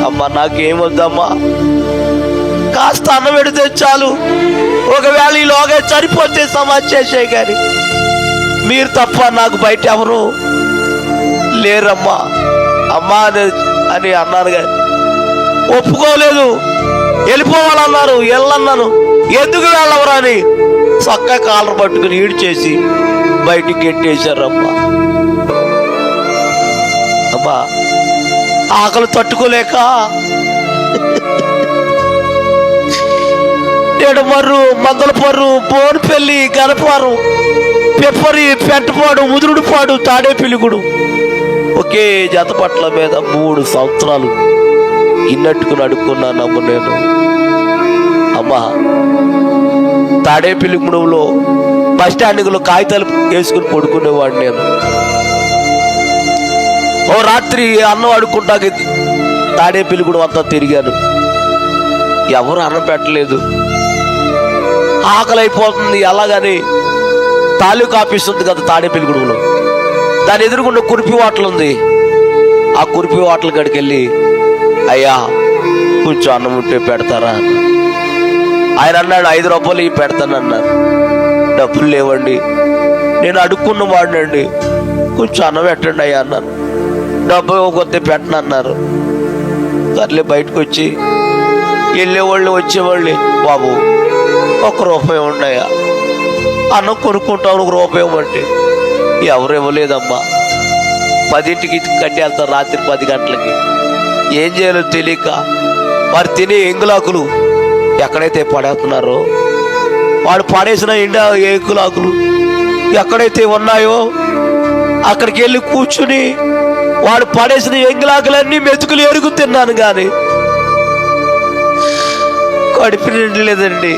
అమ్మా నాకేమొద్దమ్మా, కాస్త అన్నం పెడితే చాలు, ఒకవేళ ఈలోగా చనిపోతే సమాధి చేసే కానీ మీరు తప్ప నాకు బయట ఎవరు లేరమ్మా అమ్మా అని అన్నాను కానీ ఒప్పుకోలేదు. వెళ్ళిపోవాలన్నారు, వెళ్ళన్నాను. ఎందుకు వెళ్ళవరా అని చక్కగా కాలర్ పట్టుకుని ఈడు చేసి బయటికి గెట్టేశారమ్మా. అమ్మా ఆకలి తట్టుకోలేక నేడుమర్రు, మందలపర్రు, బోన్పల్లి, గనపారు, పెప్పరి, పెంటపాడు, ముదురుడుపాడు, తాడేపిల్లిగూడు ఒకే జతపట్ల మీద 3 సంవత్సరాలు ఇన్నట్టుకుని అడుక్కున్నానమ్మ నేను. అమ్మా తాడేపిల్లిగూడెంలో బస్ స్టాండ్లో కాగితాలు వేసుకుని పడుకునేవాడు నేను. ఓ రాత్రి అన్నం అడుక్కుంటాకి తాడేపిల్లిగూడెం అంతా తిరిగాను. ఎవరు అన్నం పెట్టలేదు. ఆకలి అయిపోతుంది. అలాగని తాలూకా ఆఫీస్ ఉంది కదా తాడేపిల్లిగూడెంలో, దాని ఎదురుగుండా కురిపి హోటల్ ఉంది. ఆ కురిపి హోటల్ కాడికి వెళ్ళి, అయ్యా కొంచెం అన్నం ఉంటే పెడతారా? ఆయన అన్నాడు, 5 రూపాయలు ఇవి పెడతానన్నారు. డబ్బులు లేవండి, నేను అడుక్కున్న వాడినండి, కొంచెం అన్నం పెట్టండి అయ్యా అన్నాను. డబ్బు ఇవ్వకపోతే పెట్టనన్నారు. సర్లే బయటకు వచ్చి వెళ్ళేవాళ్ళు వచ్చేవాళ్ళు, బాబు 1 రూపాయి ఉన్నాయా, అన్నం కొనుక్కుంటావు 1 రూపాయి ఇవ్వమంటే ఎవరు ఇవ్వలేదమ్మా. 10ంటికి కట్టి వెళ్తారు, రాత్రి 10 గంటలకి. ఏం చేయాలో తెలియక వారు తినే ఎంగులాకులు ఎక్కడైతే పడేస్తున్నారో, వాడు పడేసిన ఎంగులాకులు ఎక్కడైతే ఉన్నాయో అక్కడికి వెళ్ళి కూర్చుని వాడు పడేసిన ఎంగులాకులన్నీ మెతుకులు ఎరుగు తిన్నాను కానీ కడుపు నిండలేదండి.